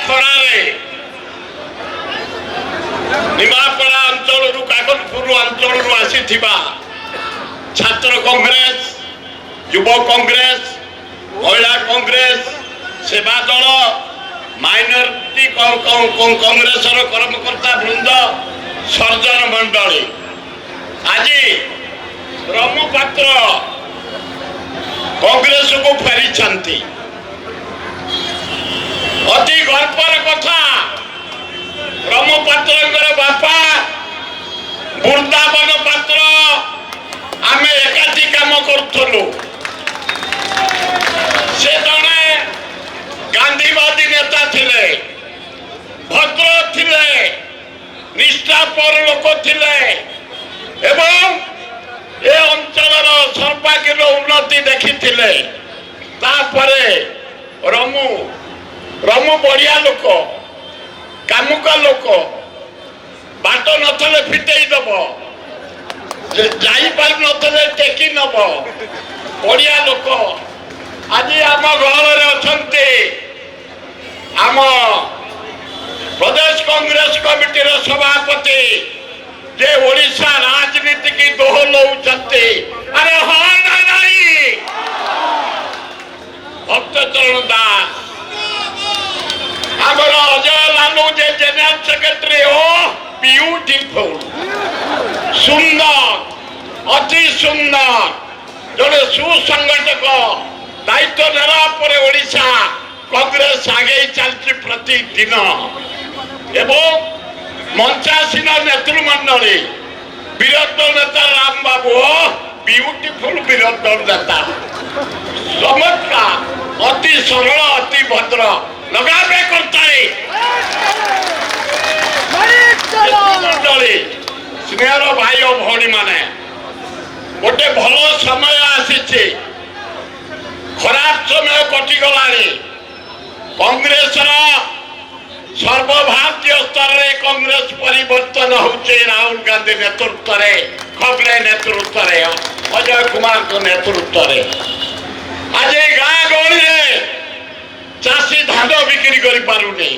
ଖରାରେ ନିମାପଡ଼ା ଅଞ୍ଚଳରୁ କାଗଜପୁର ଅଞ୍ଚଳରୁ ଆସିଥିବା ଛାତ୍ର କଂଗ୍ରେସ, ଯୁବ କଂଗ୍ରେସ, ମହିଳା କଂଗ୍ରେସ, ସେବା ଦଳ, ମାଇନରିଟି କଂଗ୍ରେସର କର୍ମକର୍ତ୍ତା ବୃନ୍ଦ, ସର୍ଜନ ମଣ୍ଡଳୀ ଆଜି ବ୍ରହ୍ମପାତ୍ର କଂଗ୍ରେସକୁ ଫେରିଛନ୍ତି। ଅତି ଗର୍ବର କଥା, ବ୍ରହ୍ମପାତ୍ରଙ୍କର ବାପା ବୃନ୍ଦାବନ ପାତ୍ର ଆମେ ଏକାଠି କାମ କରୁଥିଲୁ। ସେ ଜଣେ ଗାନ୍ଧୀବାଦୀ ନେତା ଥିଲେ, ଭଦ୍ର ଥିଲେ, ନିଷ୍ଠାପର ଲୋକ ଥିଲେ ଏବଂ ଏ ଅଞ୍ଚଳର ସର୍ବାଙ୍ଗୀନ ଉନ୍ନତି ଦେଖିଥିଲେ। ତାପରେ ରମୁ ବଢିଆ ଲୋକ, କାମୁକା ଲୋକ, ବାଟ ନଥିଲେ ଫିଟେଇ ଦବ, ଯାଇପାରୁ ନଥିଲେ ଟେକି ନବ, ବଢିଆ ଲୋକ। ଆଜି ଆମ ଗହଳରେ ଅଛନ୍ତି ଆମ ପ୍ରଦେଶ କଂଗ୍ରେସ କମିଟିର ସଭାପତି, ଯେ ଓଡ଼ିଶା ରାଜନୀତି କି ଦୋହଲଉଛନ୍ତି। ଆରେ ହଁ ନା ନାହିଁ? ଭକ୍ତଚରଣ ଦାସ, ଆମର ଅଜୟ ଲାଲୁ ଯେ ଜେନେରାଲ ସେକ୍ରେଟାରୀ, ଓ ବିୟୁଟିଫୁଲ, ସୁନ୍ଦର, ଅତି ସୁନ୍ଦର, ଜଣେ ସୁସଂଗଠକ। ଦାୟିତ୍ୱ ନେଲା ପରେ ଓଡ଼ିଶା କଂଗ୍ରେସ ଆଗେଇ ଚାଲିଛି ପ୍ରତିଦିନ ଏବଂ ମଞ୍ଚାସୀନ ନେତୃମଣ୍ଡଳୀ, ବିରୋଧୀ ଦଳ ନେତା ରାମ ବାବୁ, ବିୟୁଟିଫୁଲ ବିରୋଧୀ ଦଳ ନେତା, ଚମତ୍କାର, ଅତି ସରଳ, ଅତି ଭଦ୍ର। ଲଗାବେ କର୍ତ୍ତାଳି ମଣ୍ଡଳୀ, ସ୍ନେହର ଭାଇ ଓ ଭଉଣୀ ମାନେ, ଗୋଟେ ଭଲ ସମୟ ଆସିଛି। ଖରାପ ସମୟ କଟିଗଲାଣି। କଂଗ୍ରେସର ସର୍ବଭାରତୀୟ ସ୍ତରରେ କଂଗ୍ରେସ ପରିବର୍ତ୍ତନ ହେଉଛି ରାହୁଲ ଗାନ୍ଧୀ ନେତୃତ୍ୱରେ, ଖଗଲେ ନେତୃତ୍ୱରେ, ଅଜୟ କୁମାରଙ୍କ ନେତୃତ୍ୱରେ। ଆଜି ଗାଁ ଗହଳିରେ ଚାଷୀ ଧାନ ବିକ୍ରି କରିପାରୁନି।